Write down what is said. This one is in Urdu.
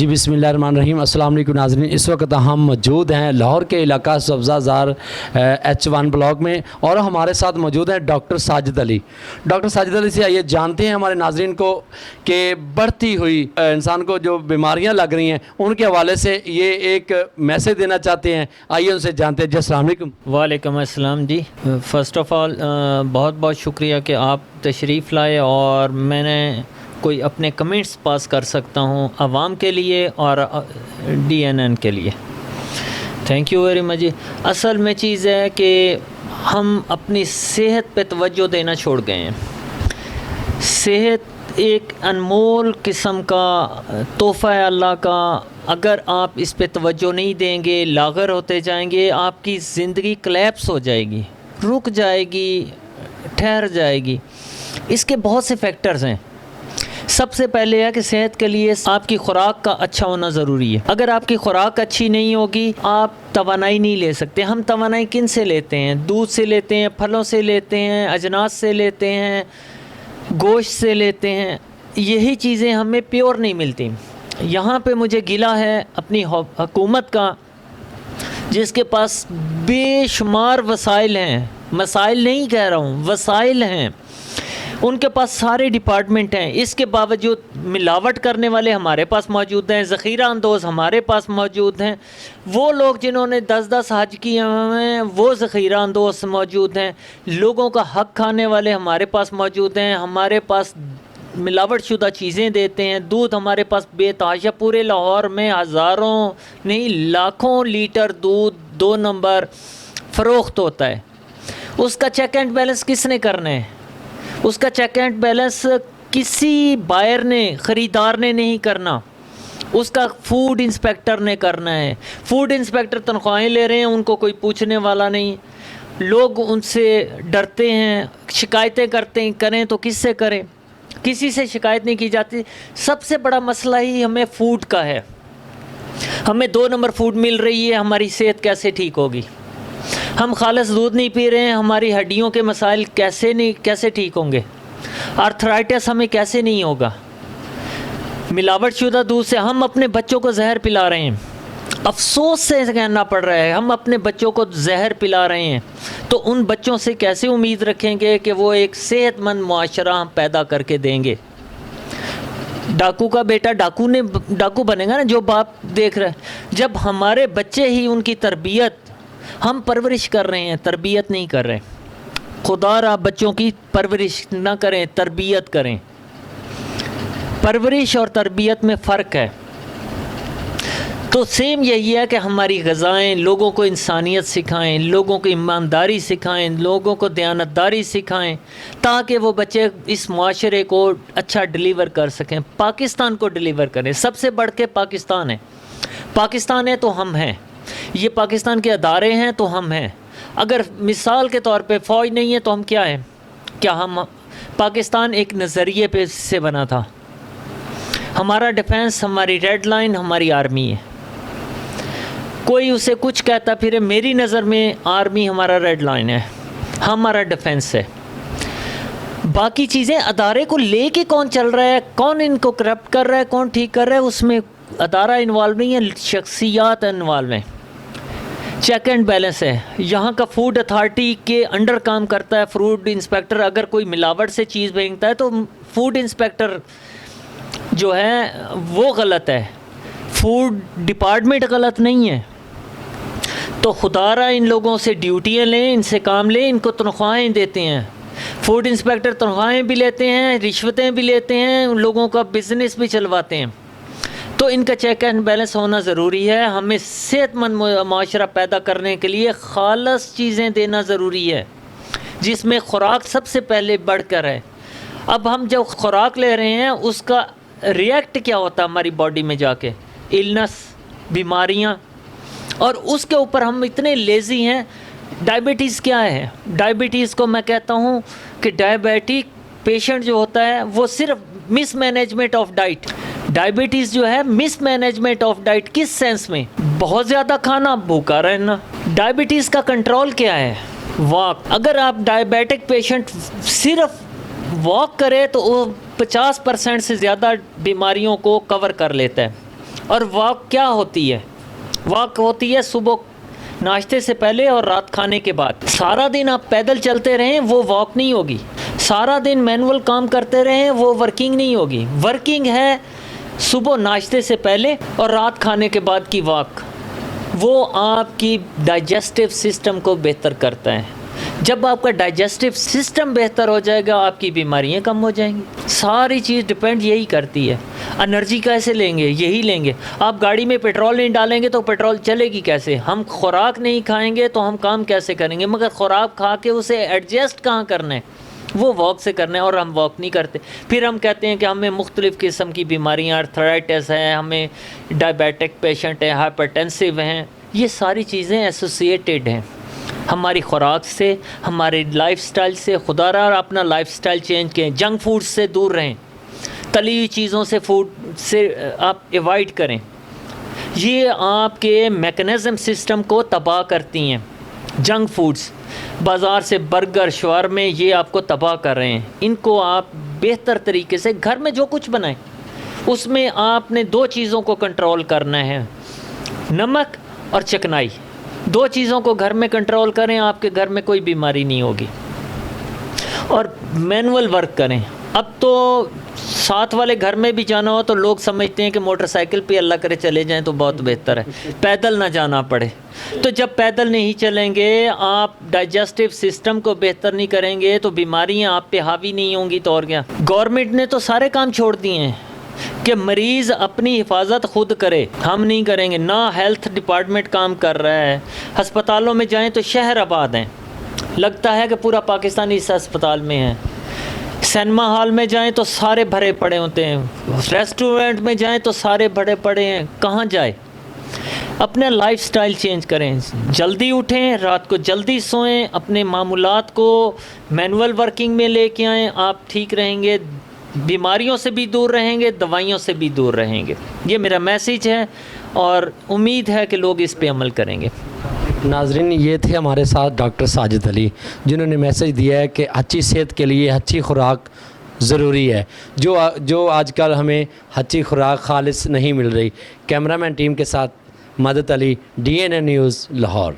جی بسم اللہ الرحمن الرحیم. السلام علیکم ناظرین. اس وقت ہم موجود ہیں لاہور کے علاقہ سبزہ زار H1 بلاک میں اور ہمارے ساتھ موجود ہیں ڈاکٹر ساجد علی. ڈاکٹر ساجد علی سے آئیے جانتے ہیں ہمارے ناظرین کو کہ بڑھتی ہوئی انسان کو جو بیماریاں لگ رہی ہیں ان کے حوالے سے یہ ایک میسیج دینا چاہتے ہیں. آئیے ان سے جانتے ہیں. جی السلام علیکم. وعلیکم السلام. جی فرسٹ آف آل بہت بہت شکریہ کہ آپ تشریف لائے اور میں نے کوئی اپنے کمنٹس پاس کر سکتا ہوں عوام کے لیے اور DNN کے لیے. Thank you very much. اصل میں چیز ہے کہ ہم اپنی صحت پہ توجہ دینا چھوڑ گئے ہیں. صحت ایک انمول قسم کا تحفہ ہے اللہ کا. اگر آپ اس پہ توجہ نہیں دیں گے لاغر ہوتے جائیں گے. آپ کی زندگی کلیپس ہو جائے گی, رک جائے گی, ٹھہر جائے گی. اس کے بہت سے فیکٹرز ہیں. سب سے پہلے ہے کہ صحت کے لیے آپ کی خوراک کا اچھا ہونا ضروری ہے. اگر آپ کی خوراک اچھی نہیں ہوگی آپ توانائی نہیں لے سکتے. ہم توانائی کن سے لیتے ہیں؟ دودھ سے لیتے ہیں, پھلوں سے لیتے ہیں, اجناس سے لیتے ہیں, گوشت سے لیتے ہیں. یہی چیزیں ہمیں پیور نہیں ملتی. یہاں پہ مجھے گلہ ہے اپنی حکومت کا جس کے پاس بے شمار وسائل ہیں. مسائل نہیں کہہ رہا ہوں, وسائل ہیں. ان کے پاس سارے ڈپارٹمنٹ ہیں. اس کے باوجود ملاوٹ کرنے والے ہمارے پاس موجود ہیں, ذخیرہ اندوز ہمارے پاس موجود ہیں. وہ لوگ جنہوں نے 10 حج کیے ہیں وہ ذخیرہ اندوز موجود ہیں. لوگوں کا حق کھانے والے ہمارے پاس موجود ہیں. ہمارے پاس ملاوٹ شدہ چیزیں دیتے ہیں. دودھ ہمارے پاس بے تحاشا پورے لاہور میں ہزاروں نہیں لاکھوں لیٹر دودھ 2 نمبر فروخت ہوتا ہے. اس کا چیک اینڈ بیلنس کس نے کرنا ہے؟ اس کا چیک اینڈ بیلنس کسی بائر نے, خریدار نے نہیں کرنا. اس کا فوڈ انسپیکٹر نے کرنا ہے. فوڈ انسپیکٹر تنخواہیں لے رہے ہیں, ان کو کوئی پوچھنے والا نہیں. لوگ ان سے ڈرتے ہیں, شکایتیں کریں تو کس سے کریں؟ کسی سے شکایت نہیں کی جاتی. سب سے بڑا مسئلہ ہی ہمیں فوڈ کا ہے. ہمیں 2 نمبر فوڈ مل رہی ہے, ہماری صحت کیسے ٹھیک ہوگی؟ ہم خالص دودھ نہیں پی رہے ہیں, ہماری ہڈیوں کے مسائل کیسے ٹھیک ہوں گے؟ آرتھرائٹس ہمیں کیسے نہیں ہوگا؟ ملاوٹ شدہ دودھ سے ہم اپنے بچوں کو زہر پلا رہے ہیں. افسوس سے کہنا پڑ رہا ہے ہم اپنے بچوں کو زہر پلا رہے ہیں. تو ان بچوں سے کیسے امید رکھیں گے کہ وہ ایک صحت مند معاشرہ ہم پیدا کر کے دیں گے؟ ڈاکو کا بیٹا ڈاکو بنے گا نا جو باپ دیکھ رہا ہے. جب ہمارے بچے ہی ان کی تربیت ہم پرورش کر رہے ہیں, تربیت نہیں کر رہے. خدا را بچوں کی پرورش نہ کریں, تربیت کریں. پرورش اور تربیت میں فرق ہے. تو سیم یہی ہے کہ ہماری غذائیں لوگوں کو انسانیت سکھائیں, لوگوں کو ایمانداری سکھائیں, لوگوں کو دیانتداری سکھائیں تاکہ وہ بچے اس معاشرے کو اچھا ڈیلیور کر سکیں. پاکستان کو ڈیلیور کریں. سب سے بڑھ کے پاکستان ہے. پاکستان ہے تو ہم ہیں. یہ پاکستان کے ادارے ہیں تو ہم ہیں. اگر مثال کے طور پہ فوج نہیں ہے تو ہم کیا ہیں؟ کیا ہم پاکستان ایک نظریے پہ سے بنا تھا. ہمارا ڈیفنس, ہماری ریڈ لائن ہماری آرمی ہے. کوئی اسے کچھ کہتا پھر میری نظر میں آرمی ہمارا ریڈ لائن ہے, ہمارا ڈیفنس ہے. باقی چیزیں ادارے کو لے کے کون چل رہا ہے, کون ان کو کرپٹ کر رہا ہے, کون ٹھیک کر رہا ہے, اس میں ادارہ انوالو نہیں ہے, شخصیات انوالو ہیں. چیک اینڈ بیلنس ہے. یہاں کا فوڈ اتھارٹی کے انڈر کام کرتا ہے فوڈ انسپیکٹر. اگر کوئی ملاوٹ سے چیز بھیجتا ہے تو فوڈ انسپیکٹر جو ہے وہ غلط ہے, فوڈ ڈپارٹمنٹ غلط نہیں ہے. تو خدا را ان لوگوں سے ڈیوٹیاں لیں, ان سے کام لیں. ان کو تنخواہیں دیتے ہیں فوڈ انسپیکٹر, تنخواہیں بھی لیتے ہیں, رشوتیں بھی لیتے ہیں, ان لوگوں کا بزنس بھی چلواتے ہیں. تو ان کا چیک اینڈ بیلنس ہونا ضروری ہے. ہمیں صحت مند معاشرہ پیدا کرنے کے لیے خالص چیزیں دینا ضروری ہے جس میں خوراک سب سے پہلے بڑھ کر ہے. اب ہم جب خوراک لے رہے ہیں اس کا ریئیکٹ کیا ہوتا ہے ہماری باڈی میں جا کے؟ النس, بیماریاں. اور اس کے اوپر ہم اتنے لیزی ہیں. ڈائبٹیز کیا ہے؟ ڈائبٹیز کو میں کہتا ہوں کہ ڈائبیٹک پیشنٹ جو ہوتا ہے وہ صرف مس مینجمنٹ آف ڈائٹ. ڈائبٹیز جو ہے مس مینجمنٹ آف ڈائٹ. کس سینس میں؟ بہت زیادہ کھانا, بھوکا رہنا. ڈائبٹیز کا کنٹرول کیا ہے؟ واک. اگر آپ ڈائبیٹک پیشنٹ صرف واک کرے تو وہ 50% سے زیادہ بیماریوں کو کور کر لیتا ہے. اور واک کیا ہوتی ہے؟ واک ہوتی ہے صبح ناشتے سے پہلے اور رات کھانے کے بعد. سارا دن آپ پیدل چلتے رہیں وہ واک نہیں ہوگی. سارا دن مینول کام کرتے رہیں وہ ورکنگ نہیں ہوگی. ورکنگ ہے صبح ناشتے سے پہلے اور رات کھانے کے بعد کی واک. وہ آپ کی ڈائجسٹیو سسٹم کو بہتر کرتا ہے. جب آپ کا ڈائجسٹیو سسٹم بہتر ہو جائے گا آپ کی بیماریاں کم ہو جائیں گی. ساری چیز ڈپینڈ یہی کرتی ہے. انرجی کیسے لیں گے؟ یہی لیں گے. آپ گاڑی میں پیٹرول نہیں ڈالیں گے تو پیٹرول چلے گی کیسے؟ ہم خوراک نہیں کھائیں گے تو ہم کام کیسے کریں گے؟ مگر خوراک کھا کے اسے ایڈجسٹ کہاں کرنا ہے؟ وہ واک سے کرنا ہے، اور ہم واک نہیں کرتے. پھر ہم کہتے ہیں کہ ہمیں مختلف قسم کی بیماریاں، آرتھرائٹس ہے، ہمیں ڈائبیٹک پیشنٹ ہیں، ہائپرٹینسو ہیں. یہ ساری چیزیں ایسوسیٹیڈ ہیں ہماری خوراک سے، ہمارے لائف سٹائل سے. خدا را اپنا لائف سٹائل چینج کریں. جنک فوڈ سے دور رہیں، تلی ہوئی چیزوں سے فوڈ سے آپ ایوائڈ کریں. یہ آپ کے میکنزم سسٹم کو تباہ کرتی ہیں. جنک فوڈز، بازار سے برگر، شاورمے، یہ آپ کو تباہ کر رہے ہیں. ان کو آپ بہتر طریقے سے گھر میں جو کچھ بنائیں اس میں آپ نے 2 چیزوں کو کنٹرول کرنا ہے، نمک اور چکنائی. 2 چیزوں کو گھر میں کنٹرول کریں، آپ کے گھر میں کوئی بیماری نہیں ہوگی. اور مینول ورک کریں. اب تو ساتھ والے گھر میں بھی جانا ہو تو لوگ سمجھتے ہیں کہ موٹر سائیکل پہ اللہ کرے چلے جائیں تو بہت بہتر ہے، پیدل نہ جانا پڑے. تو جب پیدل نہیں چلیں گے، آپ ڈائجسٹیو سسٹم کو بہتر نہیں کریں گے تو بیماریاں آپ پہ حاوی نہیں ہوں گی. تو اور کیا؟ گورنمنٹ نے تو سارے کام چھوڑ دیے ہیں کہ مریض اپنی حفاظت خود کرے. ہم نہیں کریں گے. نہ ہیلتھ ڈپارٹمنٹ کام کر رہا ہے. ہسپتالوں میں جائیں تو شہر آباد ہیں، لگتا ہے کہ پورا پاکستان اس ہسپتال میں ہے. سینما ہال میں جائیں تو سارے بھرے پڑے ہوتے ہیں. ریسٹورنٹ میں جائیں تو سارے بھرے پڑے ہیں. کہاں جائے؟ اپنا لائف سٹائل چینج کریں. جلدی اٹھیں، رات کو جلدی سوئیں، اپنے معمولات کو مینول ورکنگ میں لے کے آئیں. آپ ٹھیک رہیں گے، بیماریوں سے بھی دور رہیں گے، دوائیوں سے بھی دور رہیں گے. یہ میرا میسیج ہے اور امید ہے کہ لوگ اس پہ عمل کریں گے. ناظرین، یہ تھے ہمارے ساتھ ڈاکٹر ساجد علی، جنہوں نے میسیج دیا ہے کہ اچھی صحت کے لیے اچھی خوراک ضروری ہے، جو آج کل ہمیں اچھی خوراک خالص نہیں مل رہی. کیمرہ مین ٹیم کے ساتھ مدد علی، DNA نیوز، لاہور.